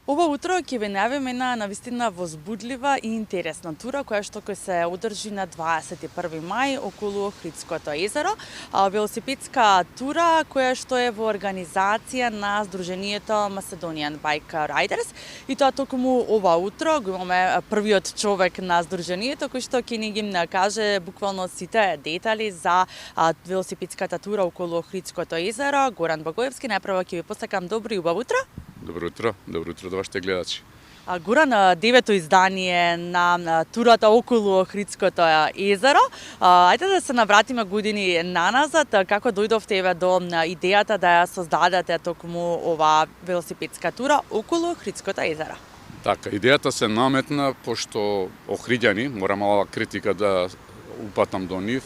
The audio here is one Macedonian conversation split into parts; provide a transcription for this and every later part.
Ова утро ќе ве најавиме една навистина возбудлива и интересна тура која што ќе се одржи на 21 мај околу Охридското езеро. Велосипедска тура која што е во организација на Сдруженијето Macedonian Bike Riders и тоа токму ова утро го имаме првиот човек на Сдруженијето кој што ќе ни ги каже буквално сите детали за велосипедската тура околу Охридското езеро. Горан Багоевски, најпрво ќе ви посакам добро и убаво утро. Добро утро до вашите гледачи. Горан, девето издание на турата околу Охридското езеро. Ајде да се навратиме години наназад, како дојдовте до идејата да ја создадете токму ова велосипедска тура околу Охридското езеро. Така, идејата се наметна пошто охриѓани, мора мала критика да упатам до нив,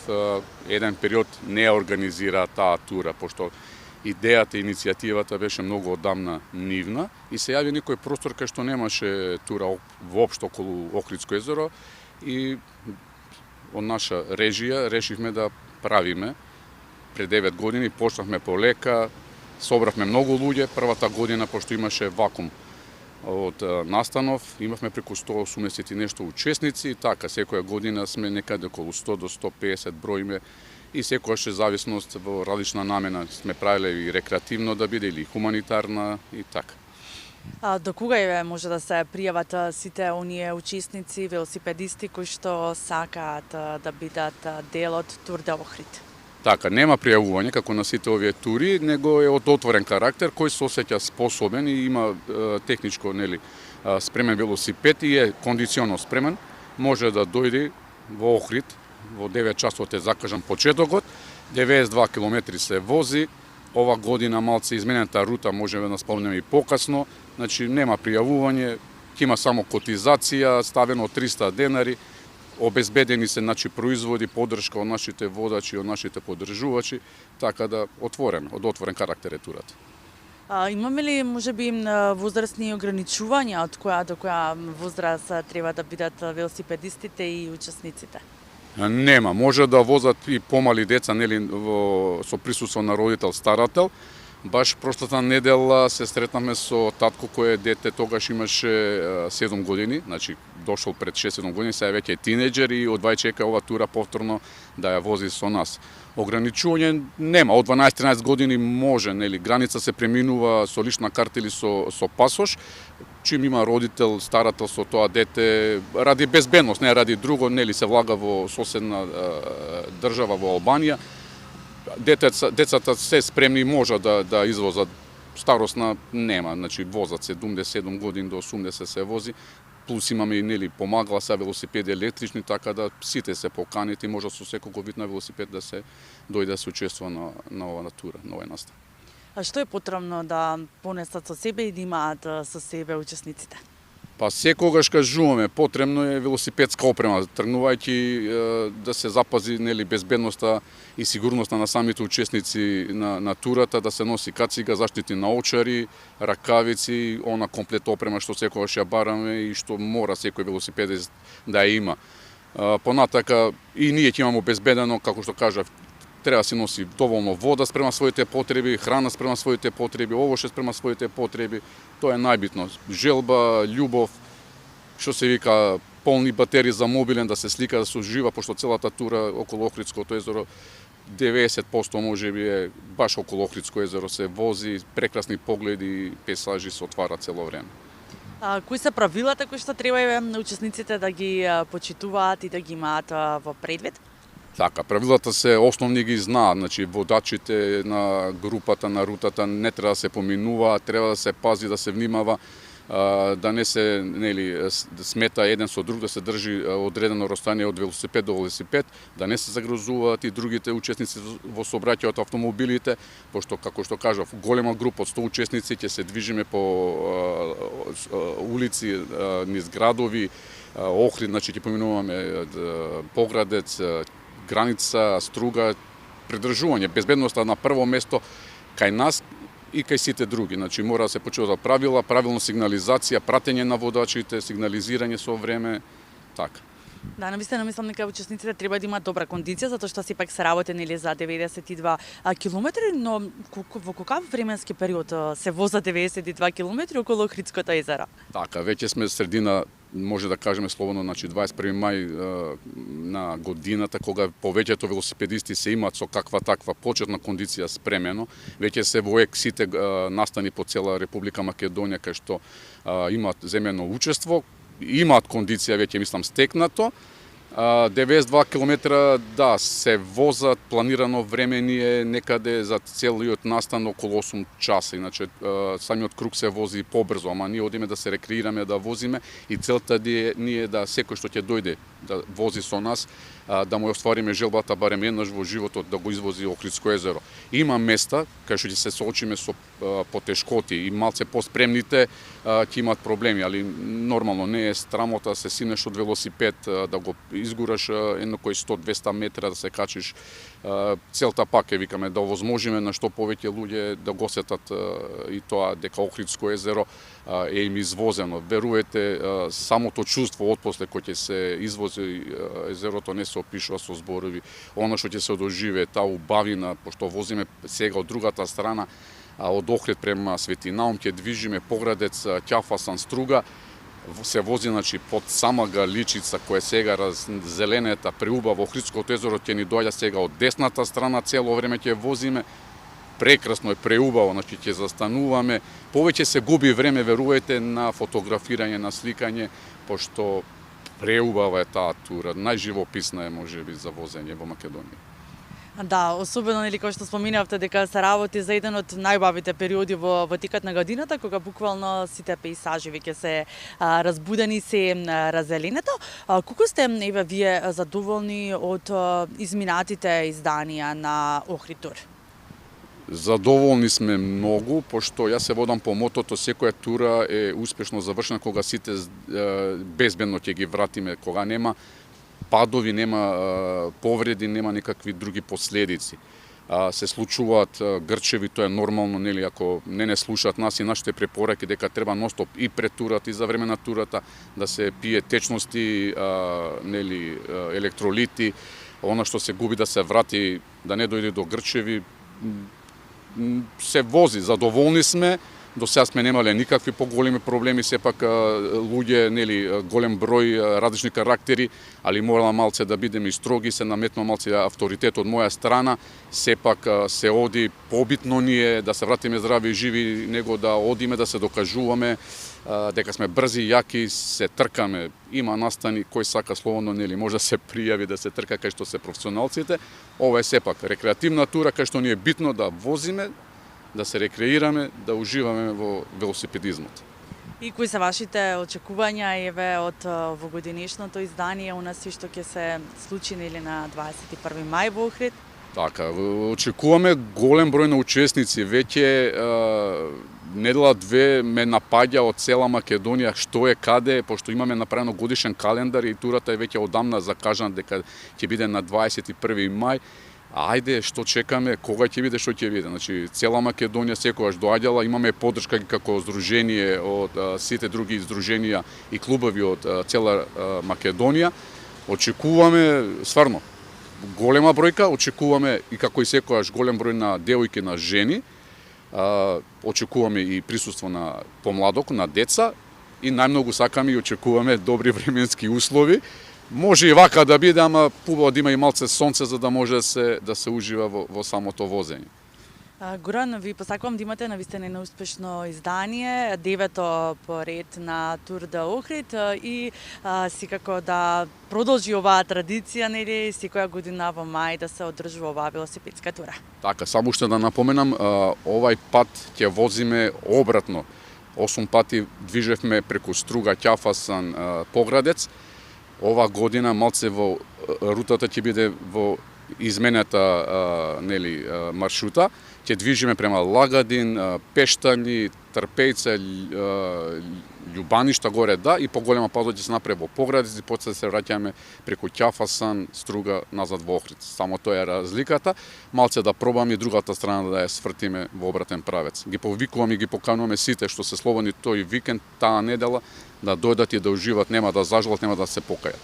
еден период не ја организира таа тура, пошто идејата и иницијативата беше многу одамна нивна и се јави некој простор кај што немаше тура воопшто околу Охридско езеро и од наша режија решивме да правиме. Пред 9 години почнавме полека, собравме многу луѓе, првата година пошто имаше вакуум од настанов, имавме преку 180 и нешто учесници и така секоја година сме некаде околу 100 до 150 броиме и секојаш е зависност во различна намена сме правиле и рекреативно да биде или хуманитарна и така. До кога може да се пријават сите оние учесници, велосипедисти кои што сакаат да бидат дел од Тур де Охрид? Така, нема пријавување како на сите овие тури, него е од отворен карактер кој се осеќа способен и има техничко спремен велосипед и е кондиционно спремен, може да дојде во Охрид. Во 9 часот е закажан почетокот, 92 км се вози, ова година малце изменената рута можеме да спомнеме и покасно, значи нема пријавување, ќе има само котизација, ставено 300 денари, обезбедени се производи, поддршка од нашите водачи, од нашите поддржувачи, така да од отворен карактер е турата. Имаме ли можеби возрастни ограничувања од која до која возраст треба да бидат велосипедистите и учесниците? Нема, може да возат и помали деца со присуство на родител-старател. Баш прошлата недела се сретнавме со татко кој дете тогаш имаше 7 години, значи дошол пред 6-7 години, сега веќе е тинеџер и од чека ова тура повторно да ја вози со нас. Ограничување нема, од 12-13 години може, граница се преминува со лична карта или со пасош, чим има родител, старател со тоа дете, ради безбедност, не ради друго, се влага во соседна држава во Албанија. Децата се спремни може да извозат, старосна нема, значи возат 77 години до 80 се вози, плюс имаме и помагала се велосипеди електрични, така да сите се поканите и може со секој вид на велосипед да се дојде да се учествува на оваа тура, на овој настан. А што е потребно да понесат со себе и да имаат со себе учесниците? Па секогаш кажуваме, потребно е велосипедска опрема, тргнувајќи да се запази безбедноста и сигурноста на самите учесници на турата, да се носи кацига, заштити наочари, ракавици, она комплет опрема што секогаш ја бараме и што мора секој велосипедист да ја има. Понатака и ние ќе имаме обезбедено, како што кажав, треба да се носи доволно вода спрема своите потреби, храна спрема своите потреби, овоше спрема своите потреби. Тоа е најбитно. Желба, љубов, што се вика, полни батерии за мобилен, да се слика, да се ужива, пошто целата тура околу Охридското езеро 90% можеби е баш околу Охридско езеро се вози, прекрасни погледи, пейзажи се отварат цело време. Кои се правилата кои што треба учесниците да ги почитуваат и да ги имаат во предвид? Така, правилата се основни ги знаат, значи водачите на групата, на рутата не треба да се поминува, треба да се пази, да се внимава, да не се смета еден со друг, да се држи одредено расстојание од велосипед до велосипед, да не се загрозуваат и другите учесници во сообраќајот автомобилите, пошто, како што кажав, голема група од 100 учесници ќе се движиме по улици, низ градови, Охрид, значи ќе поминуваме Поградец, граница, струга, придржување, безбедноста на прво место кај нас и кај сите други. Значи мора да се почитуваат правила, правилно сигнализација, пратење на водачите, сигнализирање со време, така. Да, навистина мислам дека учесниците треба да имаат добра кондиција, затоа што сепак се работи нели за 92 километри, но во каков временски период се возат 92 километри околу Охридското езеро? Така, веќе сме средина, може да кажеме слободно, значи 21 мај на годината, кога повеќето велосипедисти се имаат со каква таква почетна кондиција спремено. Веќе се во ек сите настани по цела Република Македонија кај што имаат земено учество, имаат кондиција веќе мислам стекнато. 92 километра, да, се возат, планирано време ни е некаде за целиот настан околу 8 часа. Иначе самиот круг се вози побрзо, ама ние одиме да се рекреираме, да возиме и целта ни е да секој што ќе дојде да вози со нас, да му оствариме желбата барем еднаш во животот да го извози Охридско езеро. Има места кај што ќе се соочиме со потешкоти и малце поспремните ќе имаат проблеми, али нормално не е страмота се синеш од велосипед да го изгураш едно кој 100-200 метра да се качиш. Целта пак е, викаме, да овозможиме на што повеќе луѓе да го сетат и тоа дека Охридско езеро е им извозено. Веруете, самото чувство отпосле кој ќе се извози езерото не се опишува со зборови. Она што ќе се доживее, таа убавина, пошто возиме сега од другата страна, од Охрид према Свети Наум, ќе движиме Поградец, Ќафасан, Струга, се вози значи под сама Галичица која сега зелената преубава Охридското езеро ќе ни доаѓа сега од десната страна, цело време ќе возиме. Прекрасно е, преубаво, значи ќе застануваме. Повеќе се губи време, верувате, на фотографирање, на сликање, пошто преубава е таа тура, најживописна е можеби за возење во Македонија. Да, особено нели кој што споминавте дека се работи за еден од најубавите периоди во текот на годината, кога буквално сите пејзажи веќе се разбудени, се разеленето. Колку сте еве вие задоволни од изминатите изданија на Охрид тур? Задоволни сме многу, пошто јас се водам по мотото секоја тура е успешно завршена кога сите безбедно ќе ги вратиме, кога нема падови, нема повреди, нема никакви други последици. Се случуваат грчеви, тоа е нормално, нели, ако не слушаат нас и нашите препораки дека треба ностоп и пред турата и за време на турата да се пие течности, нели, електролити, она што се губи да се врати, да не дојде до грчеви, се вози, задоволни сме. До сега сме немале никакви поголеми проблеми, сепак луѓе, нели, голем број различни карактери, али морала малце да бидеме и строги, се наметнува малце авторитет од моја страна, сепак се оди, побитно ни е да се вратиме здрави и живи, него да одиме да се докажуваме дека сме брзи, јаки, се тркаме. Има настани кој сака слободно, нели, може да се пријави да се трка кај што се професионалците. Ова е сепак рекреативна тура кај што ни е битно да возиме, да се рекреираме, да уживаме во велосипедизмот. И кои се вашите очекувања еве од овогодинешното издание у нас што ќе се случи нели на 21 мај во Охрид? Така, очекуваме голем број на учесници. Веќе недела две ме напаѓа од цела Македонија што е каде, пошто имаме направено годишен календар и турата е веќе одамна закажана дека ќе биде на 21 мај. Ајде, што чекаме, кога ќе биде, што ќе биде. Значи, цела Македонија секогаш доаѓала, имаме поддршка како здружение од сите други здруженија и клубови од цела Македонија. Очекуваме, стварно, голема бројка, очекуваме и како и секогаш голем број на девојки, на жени. Очекуваме и присуство на помладок, на деца и најмногу сакаме и очекуваме добри временски услови. Може и вака да биде, ама пубаво да има и малце сонце за да може да се ужива во самото возење. Горан, ви посакувам да имате навистина едно успешно издание, 9-то поред на Тур де Охрид и секако да продолжи оваа традиција, нели, секоја година во мај да се одржува оваа велосипедска тура. Така, само уште да напоменам, овај пат ќе возиме обратно. 8 пати движевме преку Струга, Ќафасан, Поградец. Ова година малце во рутата ќе биде во изменета нели маршрута. Ќе движиме према Лагадин, Пештани, Трпејца, Љубаништа горе и поголема пазот ќе се направи во Поградец и после се враќаме преку Ќафасан, Струга назад во Охрид. Само тоа е разликата. Малце да пробаме и другата страна да ја свртиме во обратен правец. Ги повикуваме и ги покануваме сите што се слободни тој викенд, таа недела, да дојдат и да уживат, нема да зажалат, нема да се покајат.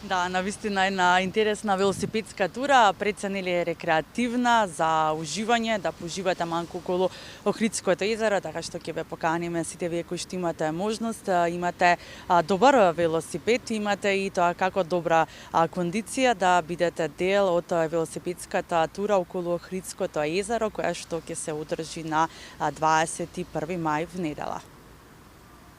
Да, навистина една интересна велосипедска тура, пред се нели е рекреативна за уживање, да поживате малку околу Охридското езеро, така што ќе ве поканиме сите вие кои што имате можност, имате добар велосипед, имате и тоа како добра кондиција да бидете дел од велосипедската тура околу Охридското езеро, која што ќе се одржи на 21 мај в недела.